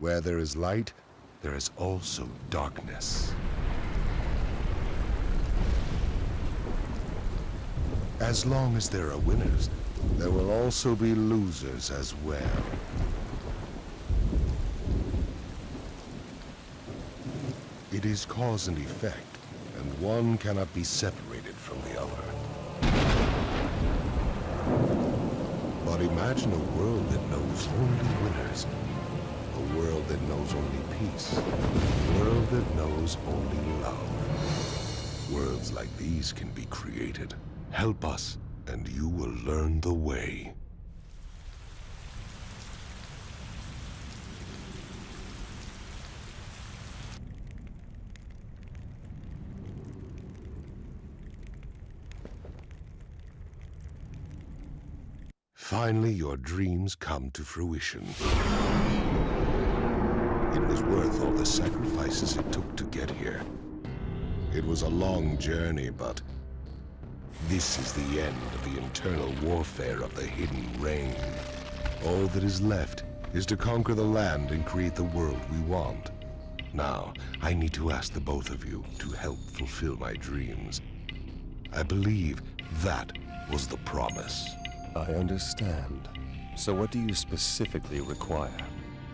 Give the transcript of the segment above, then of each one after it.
Where there is light, there is also darkness. As long as there are winners, there will also be losers as well. It is cause and effect, and one cannot be separated from the other. But imagine a world that knows only winners. A world that knows only peace. A world that knows only love. Worlds like these can be created. Help us, and you will learn the way. Finally, your dreams come to fruition. It was worth all the sacrifices it took to get here. It was a long journey, but this is the end of the internal warfare of the Hidden Reign. All that is left is to conquer the land and create the world we want. Now, I need to ask the both of you to help fulfill my dreams. I believe that was the promise. I understand. So what do you specifically require?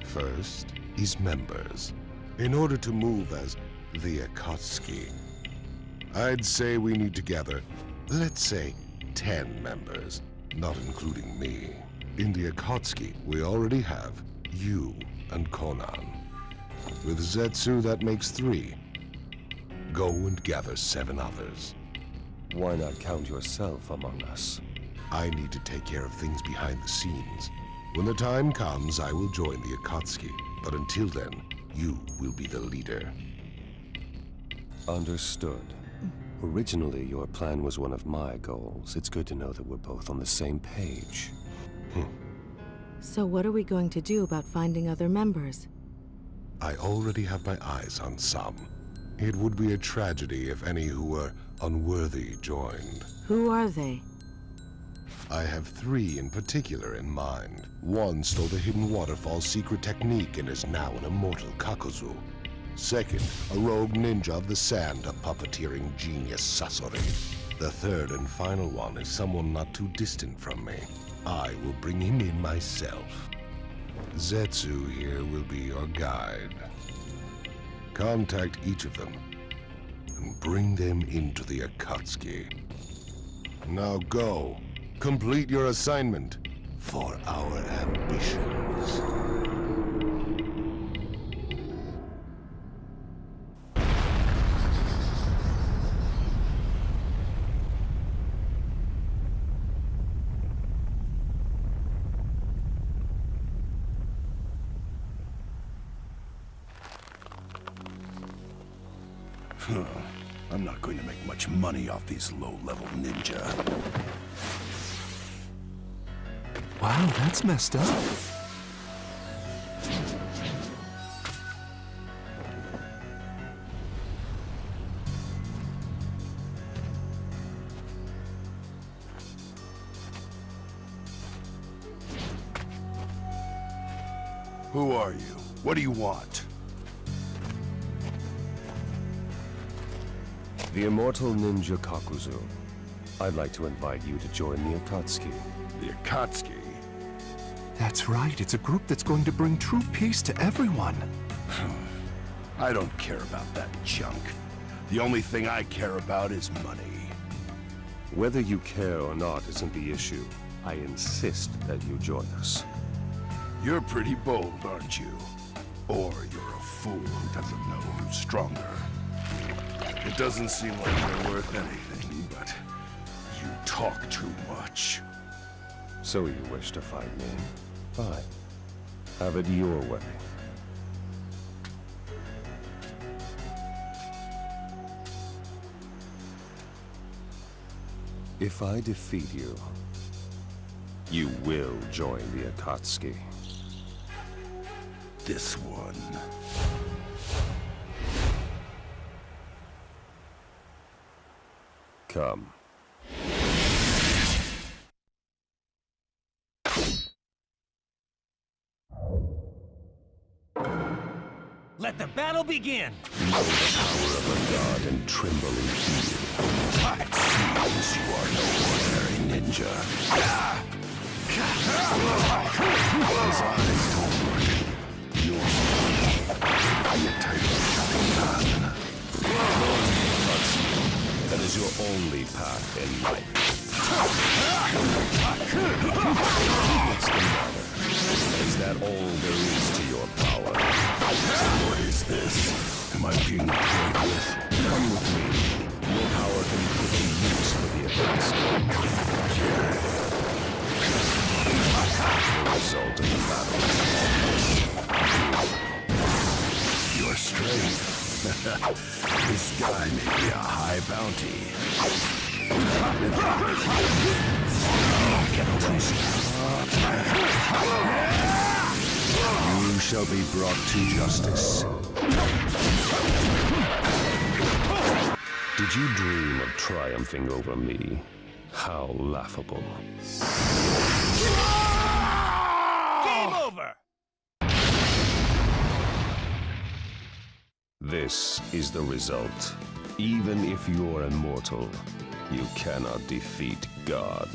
First is members. In order to move as the Akatsuki, I'd say we need to gather, let's say, 10 members, not including me. In the Akatsuki, we already have you and Conan. With Zetsu, that makes 3. Go and gather 7 others. Why not count yourself among us? I need to take care of things behind the scenes. When the time comes, I will join the Akatsuki. But until then, you will be the leader. Understood. Originally, your plan was one of my goals. It's good to know that we're both on the same page. So what are we going to do about finding other members? I already have my eyes on some. It would be a tragedy if any who were unworthy joined. Who are they? I have 3 in particular in mind. One stole the Hidden Waterfall's secret technique and is now an immortal Kakuzu. Second, a rogue ninja of the sand, a puppeteering genius Sasori. The third and final one is someone not too distant from me. I will bring him in myself. Zetsu here will be your guide. Contact each of them and bring them into the Akatsuki. Now go. Complete your assignment for our ambitions. I'm not going to make much money off these low-level ninja. Wow, that's messed up. Who are you? What do you want? The immortal ninja Kakuzu. I'd like to invite you to join the Akatsuki. The Akatsuki? That's right, it's a group that's going to bring true peace to everyone. I don't care about that junk. The only thing I care about is money. Whether you care or not isn't the issue. I insist that you join us. You're pretty bold, aren't you? Or you're a fool who doesn't know who's stronger. It doesn't seem like you're worth anything, but you talk too much. So you wish to fight me? Fine. Have it your way. If I defeat you, you will join the Akatsuki. This one. Come. battle begin! Know the power of a god and tremble in fear. It seems you are no ordinary ninja. As I told you, the title of Sharingan. That is your only path in life. What's the matter? Is that all there is to your power? What is this? Am I being played with? Come with me. Your power can be put to use for the Akatsuki. The result of the battle. Your strength. This guy may be a high bounty. You shall be brought to justice. Did you dream of triumphing over me? How laughable. Game over! This is the result. Even if you're immortal, you cannot defeat God.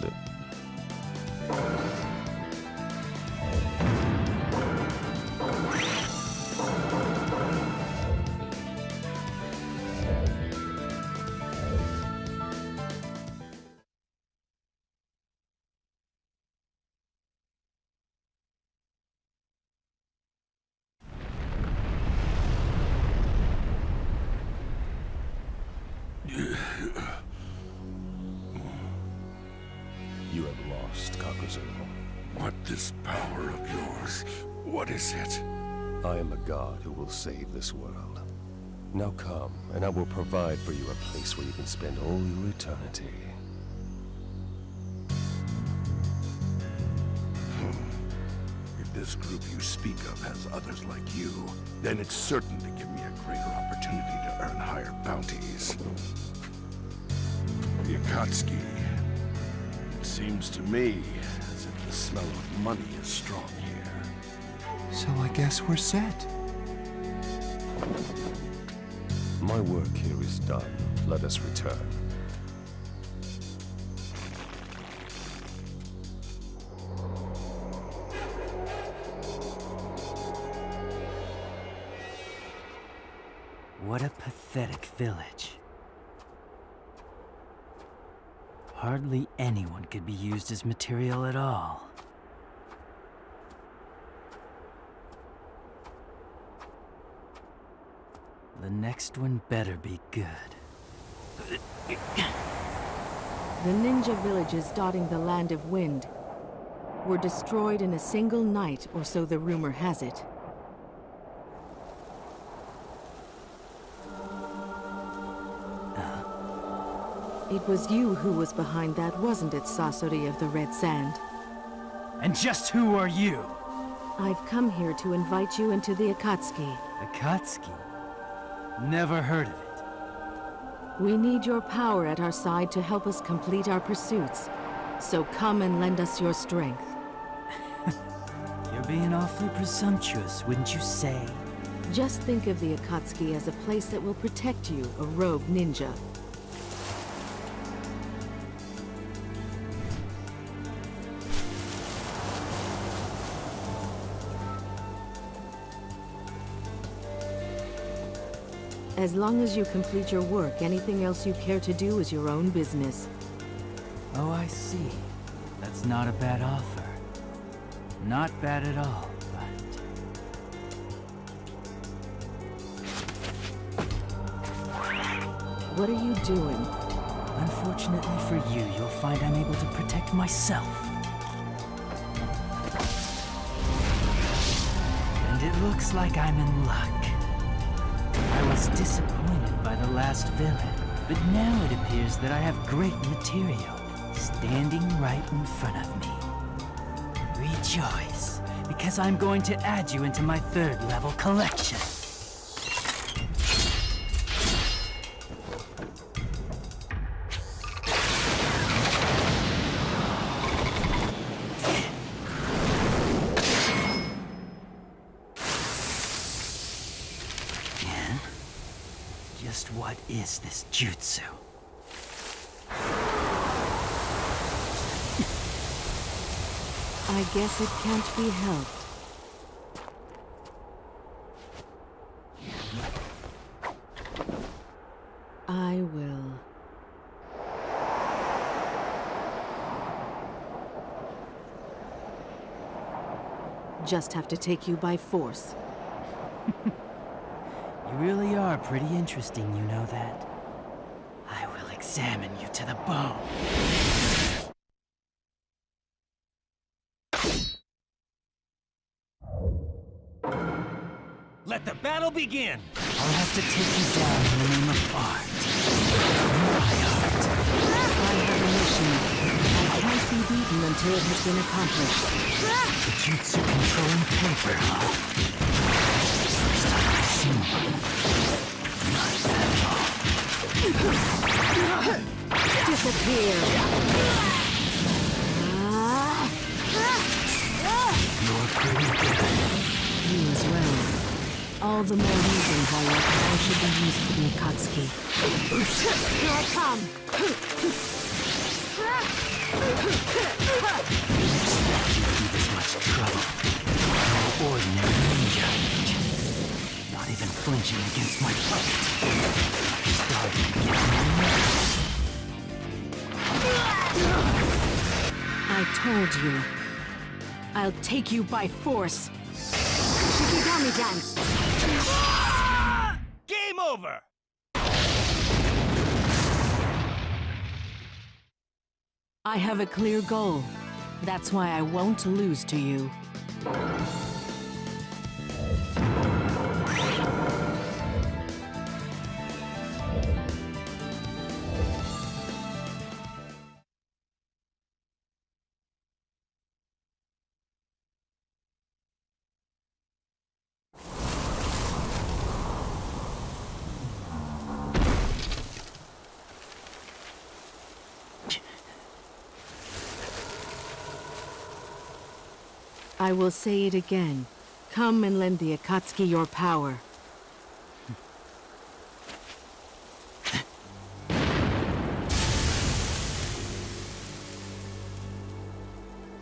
You have lost, Kakuzu. What this power of yours? What is it? I am a god who will save this world. Now come, and I will provide for you a place where you can spend all your eternity. If this group you speak of has others like you, then it's certain to give me a greater opportunity to earn higher bounties. The Akatsuki. It seems to me as if the smell of money is strong here. So I guess we're set. My work here is done. Let us return. What a pathetic village. Hardly anyone could be used as material at all. The next one better be good. The ninja villages dotting the Land of Wind were destroyed in a single night, or so the rumor has it. It was you who was behind that, wasn't it, Sasori of the Red Sand? And just who are you? I've come here to invite you into the Akatsuki. Akatsuki? Never heard of it. We need your power at our side to help us complete our pursuits. So come and lend us your strength. You're being awfully presumptuous, wouldn't you say? Just think of the Akatsuki as a place that will protect you, a rogue ninja. As long as you complete your work, anything else you care to do is your own business. Oh, I see. That's not a bad offer. Not bad at all, but... What are you doing? Unfortunately for you, you'll find I'm able to protect myself. And it looks like I'm in luck. I was disappointed by the last villain, but now it appears that I have great material standing right in front of me. Rejoice, because I'm going to add you into my third-level collection. Just what is this jutsu? I guess it can't be helped. I will. Just have to take you by force. You really are pretty interesting, you know that? I will examine you to the bone. Let the battle begin! I'll have to take you down in the name of art. My art. I have a mission. I can't be beaten until it has been accomplished. The jutsu controlling paper, huh? First time I've seen one. Not bad at all. Disappear! You're pretty good. You as well. All the more reason why your power should be used for the Akatsuki. Here I come! Give this much trouble. No ordinary ninja. Not even flinching against my puppet. Starting to get nervous. I told you. I'll take you by force. Shikigami dance! Game over! I have a clear goal. That's why I won't lose to you. I will say it again. Come and lend the Akatsuki your power.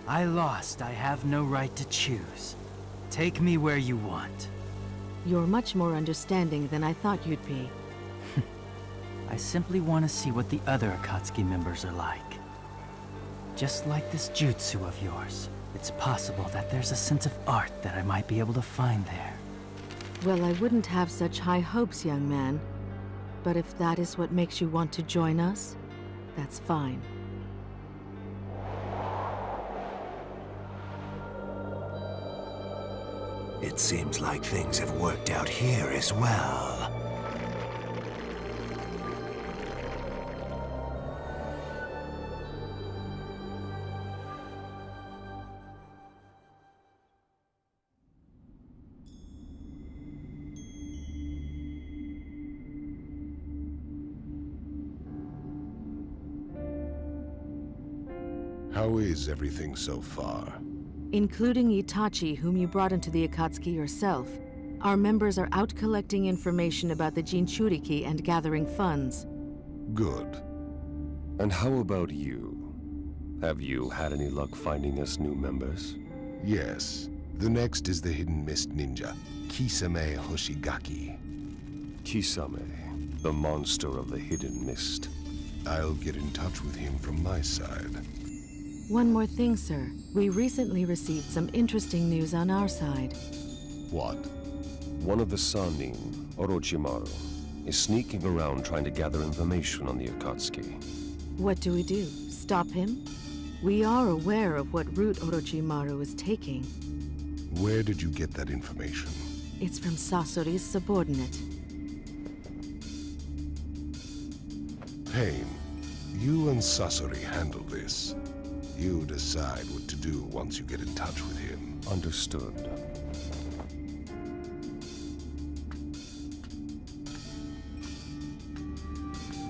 I lost. I have no right to choose. Take me where you want. You're much more understanding than I thought you'd be. I simply want to see what the other Akatsuki members are like. Just like this jutsu of yours. It's possible that there's a sense of art that I might be able to find there. Well, I wouldn't have such high hopes, young man. But if that is what makes you want to join us, that's fine. It seems like things have worked out here as well. How is everything so far? Including Itachi, whom you brought into the Akatsuki yourself. Our members are out collecting information about the Jinchuriki and gathering funds. Good. And how about you? Have you had any luck finding us new members? Yes. The next is the Hidden Mist Ninja, Kisame Hoshigaki. Kisame, the monster of the Hidden Mist. I'll get in touch with him from my side. One more thing, sir. We recently received some interesting news on our side. What? One of the Sannin, Orochimaru, is sneaking around trying to gather information on the Akatsuki. What do we do? Stop him? We are aware of what route Orochimaru is taking. Where did you get that information? It's from Sasori's subordinate. Pain, you and Sasori handle this. You decide what to do once you get in touch with him. Understood.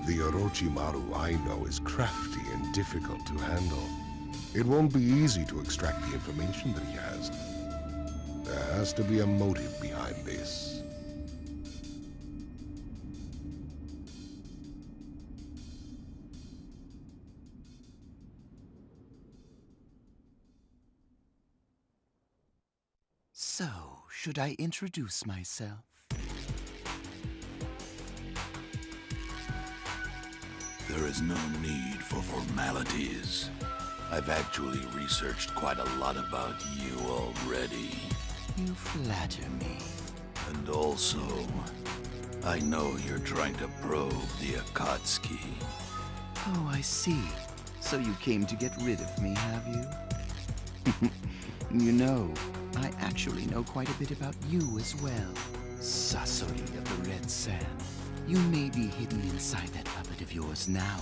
The Orochimaru I know is crafty and difficult to handle. It won't be easy to extract the information that he has. There has to be a motive behind this. So, should I introduce myself? There is no need for formalities. I've actually researched quite a lot about you already. You flatter me. And also, I know you're trying to probe the Akatsuki. Oh, I see. So you came to get rid of me, have you? You know, I actually know quite a bit about you as well. Sasori of the Red Sand. You may be hidden inside that puppet of yours now.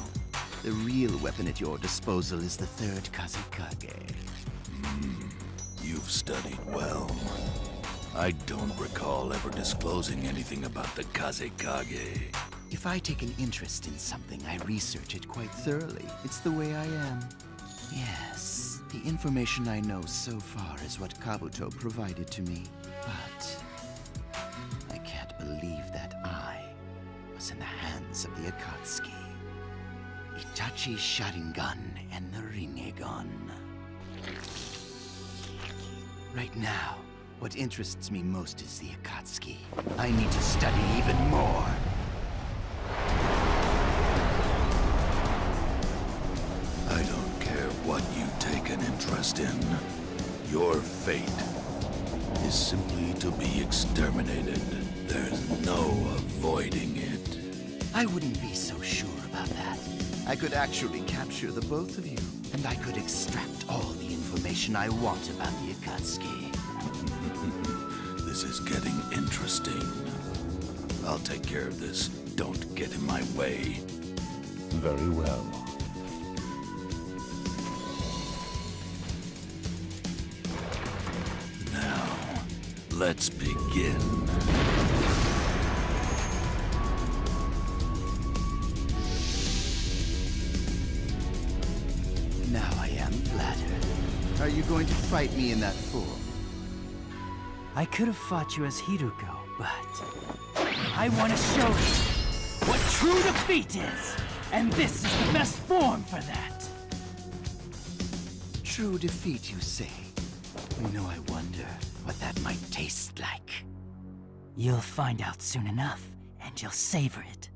The real weapon at your disposal is the third Kazekage. You've studied well. I don't recall ever disclosing anything about the Kazekage. If I take an interest in something, I research it quite thoroughly. It's the way I am. Yes, the information I know so far is what Kabuto provided to me. But I can't believe that I was in the hands of the Akatsuki. Itachi Sharingan and the Rinnegan. Right now, what interests me most is the Akatsuki. I need to study even more. I don't care what you take an interest in. Your fate is simply to be exterminated. There's no avoiding it. I wouldn't be so sure about that. I could actually capture the both of you, and I could extract all the information I want about the Akatsuki. This is getting interesting. I'll take care of this. Don't get in my way. Very well. Now, let's begin. Now I am flattered. Are you going to fight me in that form? I could have fought you as Hiruko, but I want to show you what true defeat is! And this is the best form for that! True defeat, you say? I wonder what that might taste like. You'll find out soon enough, and you'll savor it.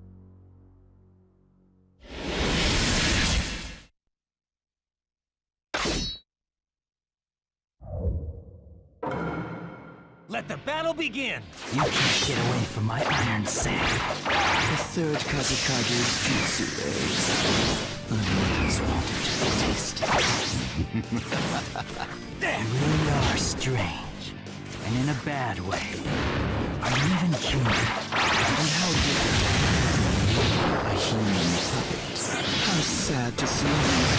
Let the battle begin! You can't get away from my iron sand. The third Kazekage's jutsu, eh? I've always wanted to taste it. You really are strange, and in a bad way. Are you even human? And how different a human puppet. How sad to see you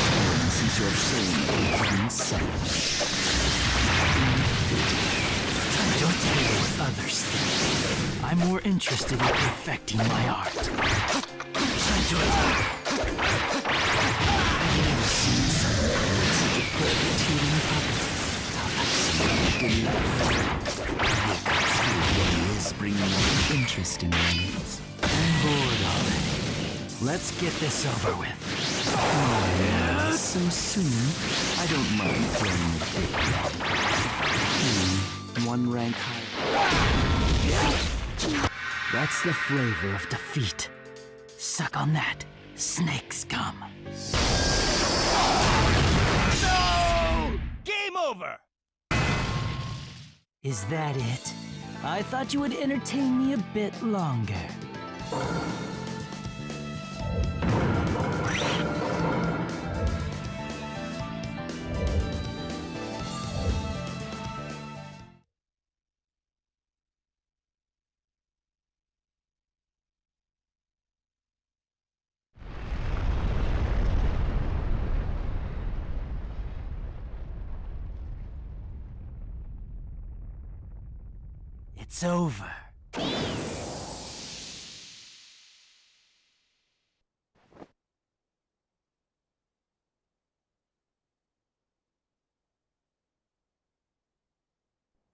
fallen since your flame a hidden secret. Don't tell me what others think. I'm more interested in perfecting my art. Time to attack! I've never seen someone with such a perfect healing puppet. Absolutely delightful. The Akatsuki really is bringing new interest in me. I'm bored already. Let's get this over with. Oh, yeah. So soon? I don't mind playing the big. One rank higher. That's the flavor of defeat. Suck on that, snake scum. No! Game over! Is that it? I thought you would entertain me a bit longer. It's over.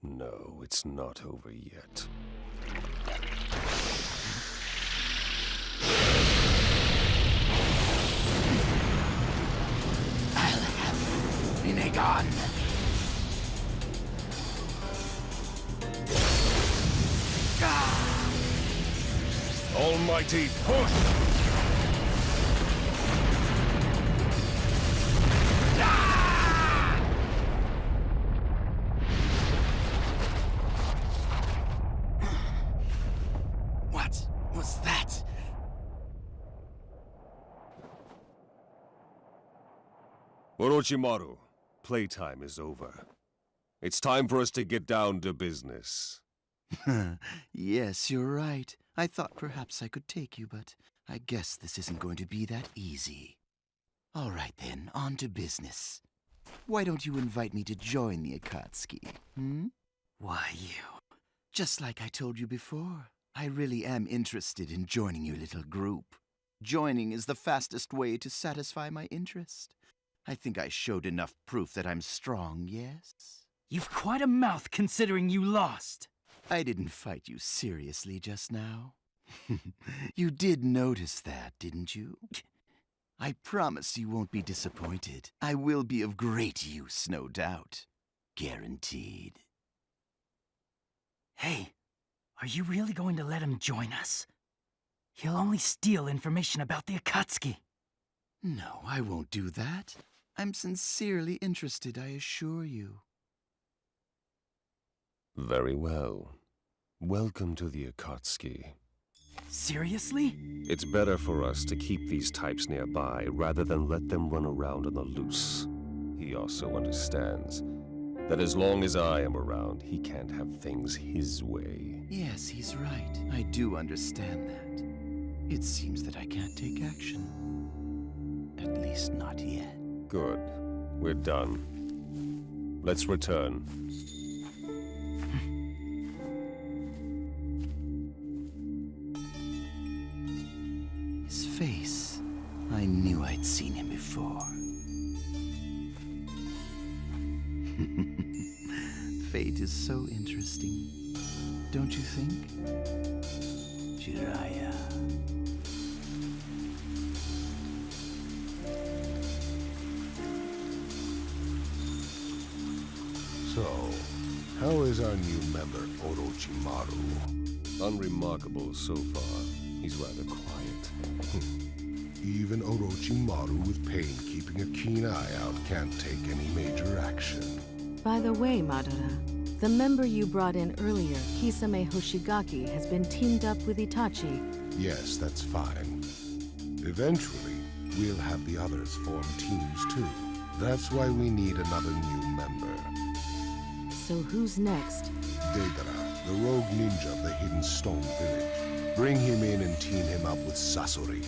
No, it's not over yet. I'll have you, Rinnegan. mighty push! What was that? Orochimaru, playtime is over. It's time for us to get down to business. Yes, you're right. I thought perhaps I could take you, but I guess this isn't going to be that easy. All right then, on to business. Why don't you invite me to join the Akatsuki, hmm? Why you? Just like I told you before, I really am interested in joining your little group. Joining is the fastest way to satisfy my interest. I think I showed enough proof that I'm strong, yes? You've quite a mouth considering you lost. I didn't fight you seriously just now. You did notice that, didn't you? I promise you won't be disappointed. I will be of great use, no doubt. Guaranteed. Hey, are you really going to let him join us? He'll only steal information about the Akatsuki. No, I won't do that. I'm sincerely interested, I assure you. Very well. Welcome to the Akatsuki. Seriously? It's better for us to keep these types nearby rather than let them run around on the loose. He also understands that as long as I am around, he can't have things his way. Yes, he's right. I do understand that. It seems that I can't take action. At least not yet. Good. We're done. Let's return. His face. I knew I'd seen him before. Fate is so interesting, don't you think? Jiraiya. So, how is our new member, Orochimaru? Unremarkable so far. He's rather quiet. Even Orochimaru with pain keeping a keen eye out can't take any major action. By the way, Madara, the member you brought in earlier, Kisame Hoshigaki, has been teamed up with Itachi. Yes, that's fine. Eventually, we'll have the others form teams too. That's why we need another new member. So who's next? Deidara, the rogue ninja of the Hidden Stone Village. Bring him in and team him up with Sasori.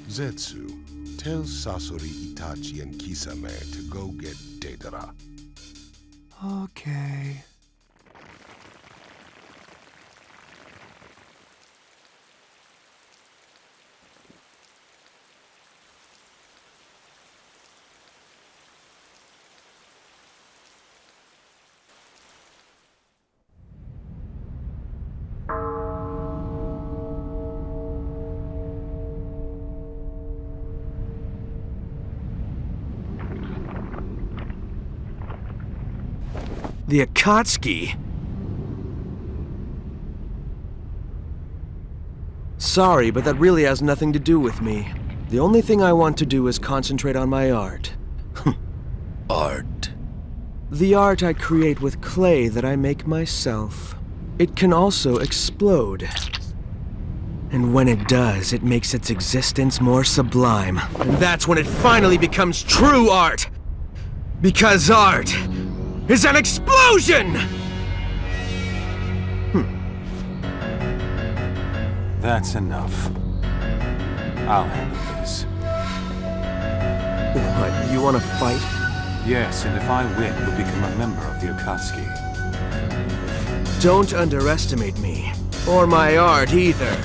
Zetsu, tell Sasori, Itachi, and Kisame to go get Deidara. Okay. The Akatsuki? Sorry, but that really has nothing to do with me. The only thing I want to do is concentrate on my art. Art. The art I create with clay that I make myself. It can also explode. And when it does, it makes its existence more sublime. And that's when it finally becomes true art! Because art is an explosion! That's enough. I'll handle this. What, you want to fight? Yes, and if I win, you'll become a member of the Akatsuki. Don't underestimate me. Or my art either.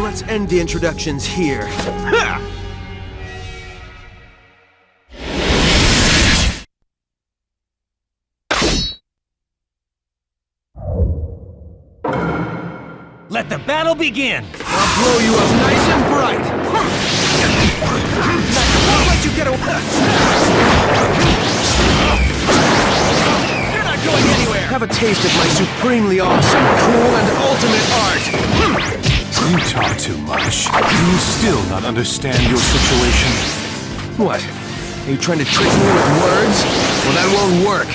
Let's end the introductions here. Let the battle begin! I'll blow you up nice and bright! Won't let you get away! You're not going anywhere! Have a taste of my supremely awesome, cool, and ultimate art! You talk too much. Do you still not understand your situation? What? Are you trying to trick me with words? Well, that won't work.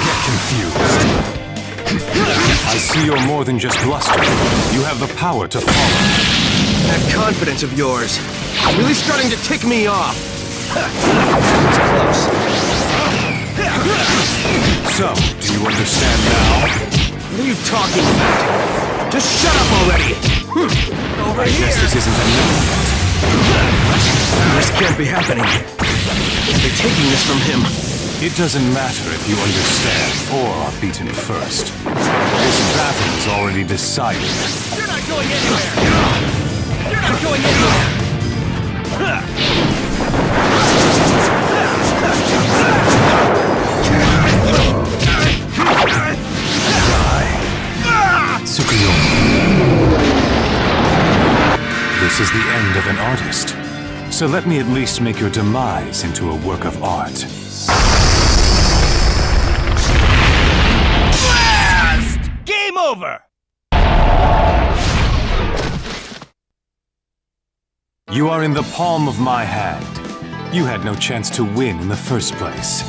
Get confused. I see you're more than just bluster. You have the power to follow. That confidence of yours is really starting to tick me off. It's close. So, do you understand now? What are you talking about? Just shut up already! Over I guess this isn't enough yet. This can't be happening. They're taking this from him. It doesn't matter if you understand or are beaten first. This battle is already decided. You're not going anywhere! You're not going anywhere! This is the end of an artist. So let me at least make your demise into a work of art. Blast! Game over! You are in the palm of my hand. You had no chance to win in the first place.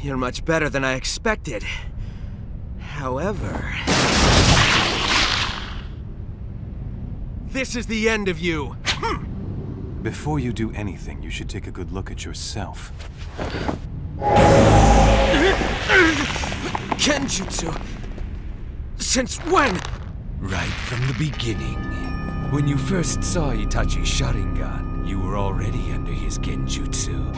You're much better than I expected. However... this is the end of you! Before you do anything, you should take a good look at yourself. Genjutsu? Since when? Right from the beginning. When you first saw Itachi's Sharingan, you were already under his Genjutsu.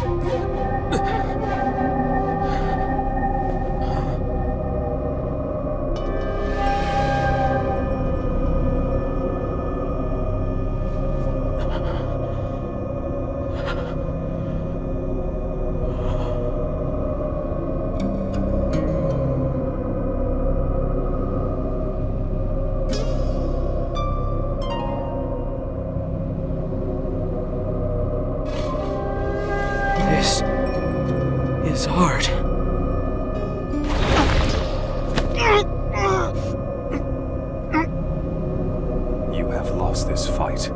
This is art. You have lost this fight.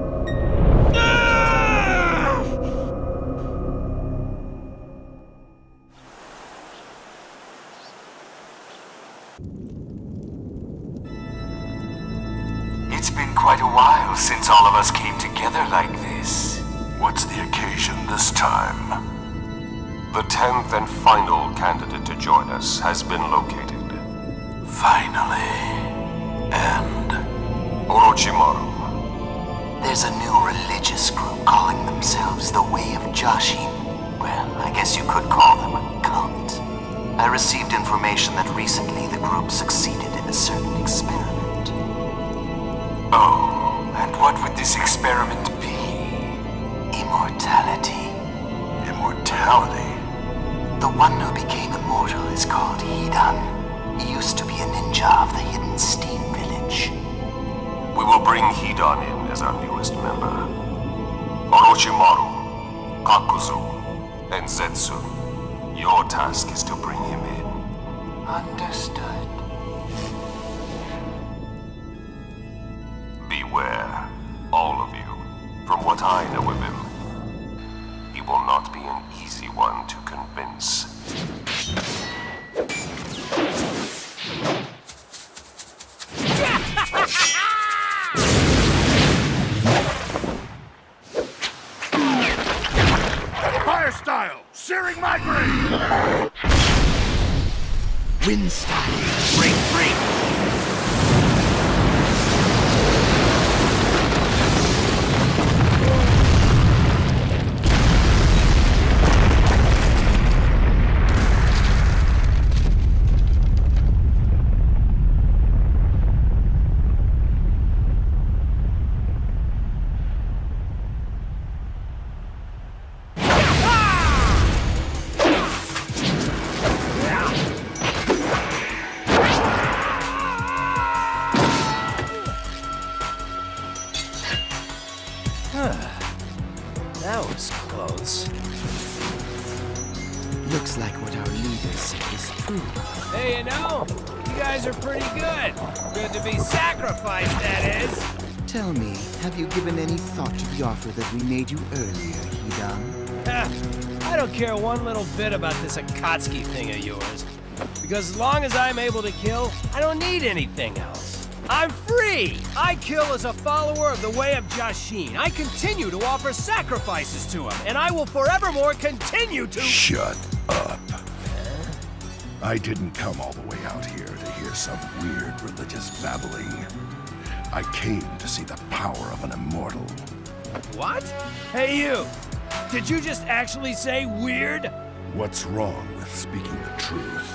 It's been quite a while since all of us came together like this. What's the occasion this time? The 10th and final candidate to join us has been located. Finally. And? Orochimaru. There's a new religious group calling themselves the Way of Jashin. Well, I guess you could call them a cult. I received information that recently the group succeeded in a certain experiment. Oh, and what would this experiment be? Immortality. Immortality? The one who became immortal is called Hidan. He used to be a ninja of the hidden steam village. We will bring Hidan in as our newest member. Orochimaru, Kakuzu, and Zetsu. Your task is to bring him in. Understood. Beware, all of you. From what I know of him, he will not be an easy one to convince. Fire style! Searing my brain! Wind style. Break free. That was close. Looks like what our leader said is true. Hey, you know, you guys are pretty good. Good to be sacrificed, that is. Tell me, have you given any thought to the offer that we made you earlier, Hidan? I don't care one little bit about this Akatsuki thing of yours. Because as long as I'm able to kill, I don't need anything else. I'm free! I kill as a follower of the way of Jashin. I continue to offer sacrifices to him, and I will forevermore continue to— Shut up. I didn't come all the way out here to hear some weird religious babbling. I came to see the power of an immortal. What? Hey, you! Did you just actually say weird? What's wrong with speaking the truth?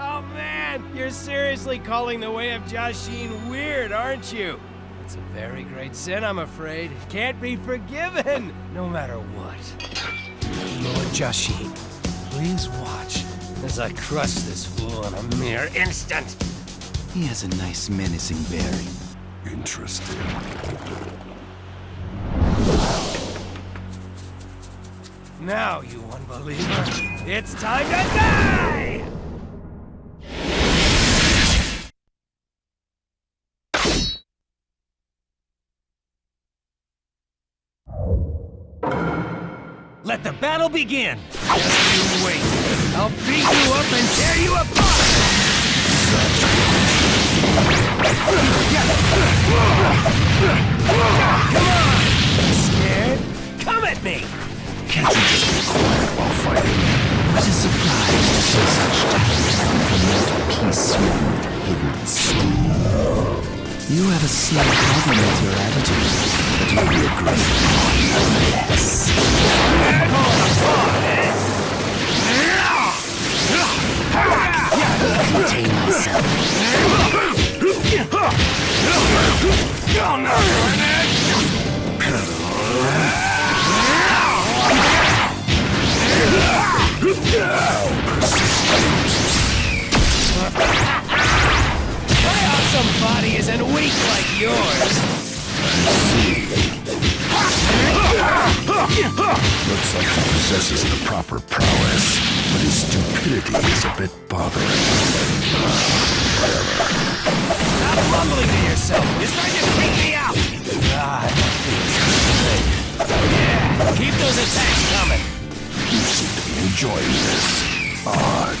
Oh man, you're seriously calling the way of Jashin weird, aren't you? It's a very great sin, I'm afraid. It can't be forgiven, no matter what. Lord Jashin, please watch as I crush this fool in a mere instant. He has a nice menacing bearing. Interesting. Now, you unbeliever, it's time to die! Let the battle begin! Just you wait. I'll beat you up and tear you apart! Come on! Scared? Come at me! Can't you just be quiet while fighting? What a surprise to see such talent from peace-sweetened hidden steel. You have a slight problem with your attitude, but you'll be a great one, yes. I contain myself. My awesome body isn't weak like yours. Looks like he possesses the proper prowess, but his stupidity is a bit bothering. Stop mumbling to yourself. You're trying to take me out. God, yeah, keep those attacks coming. You seem to be enjoying this. Odd.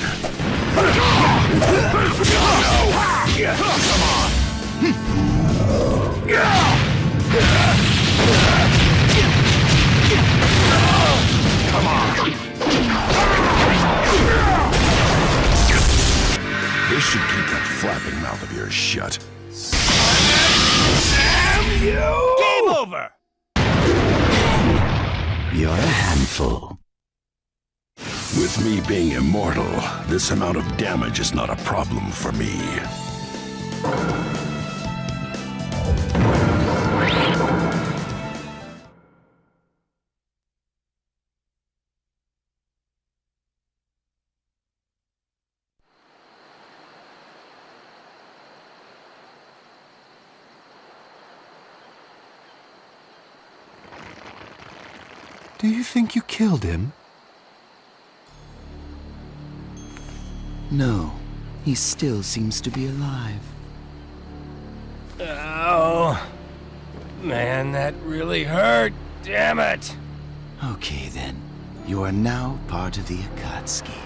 Come on. This should keep that flapping mouth of yours shut. Damn you! Game over! You're a handful. With me being immortal, this amount of damage is not a problem for me. Do you think you killed him? No, he still seems to be alive. Oh, man, that really hurt. Damn it. Okay then, you are now part of the Akatsuki.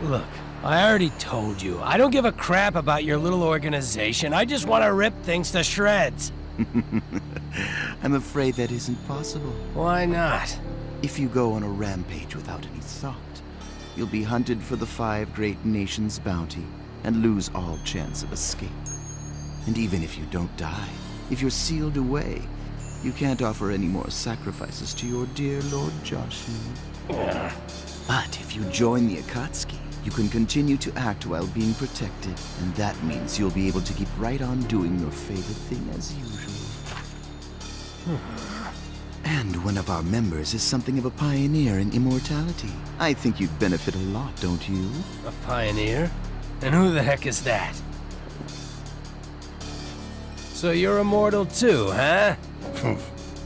Look, I already told you, I don't give a crap about your little organization. I just want to rip things to shreds. I'm afraid that isn't possible. Why not? If you go on a rampage without any thought, you'll be hunted for the 5 great nations' bounty and lose all chance of escape. And even if you don't die, if you're sealed away, you can't offer any more sacrifices to your dear Lord Jashin. But if you join the Akatsuki, you can continue to act while being protected, and that means you'll be able to keep right on doing your favorite thing as usual. And one of our members is something of a pioneer in immortality. I think you'd benefit a lot, don't you? A pioneer? And who the heck is that? So you're immortal too, huh?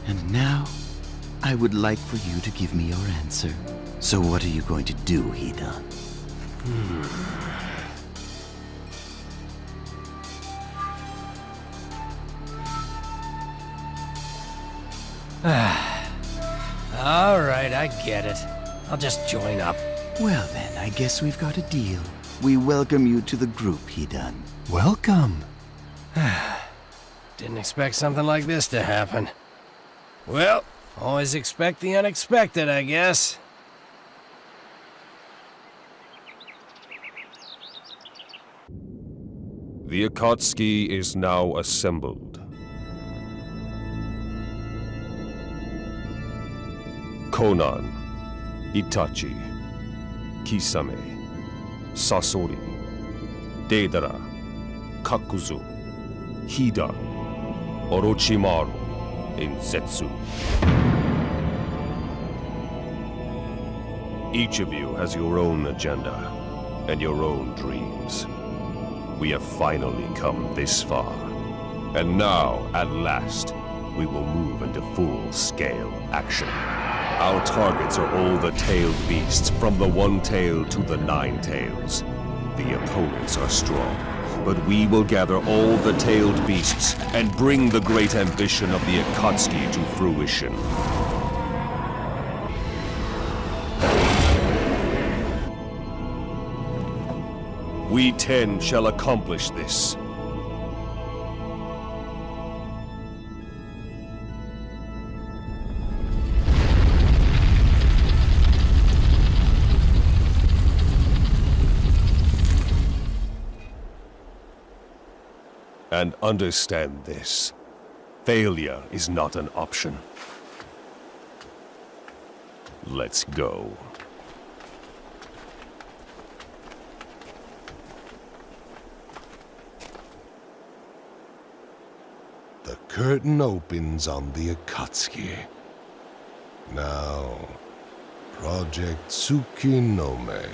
And now, I would like for you to give me your answer. So what are you going to do, Hidan? Alright, I get it. I'll just join up. Well then, I guess we've got a deal. We welcome you to the group, Hidan. Welcome. Didn't expect something like this to happen. Well, always expect the unexpected, I guess. The Akatsuki is now assembled. Conan, Itachi, Kisame, Sasori, Deidara, Kakuzu, Hidan, Orochimaru, and Zetsu. Each of you has your own agenda and your own dreams. We have finally come this far. And now, at last, we will move into full-scale action. Our targets are all the tailed beasts, from the one tail to the 9 tails. The opponents are strong, but we will gather all the tailed beasts and bring the great ambition of the Akatsuki to fruition. We 10 shall accomplish this. And understand this. Failure is not an option. Let's go. The curtain opens on the Akatsuki. Now, Project Tsukinome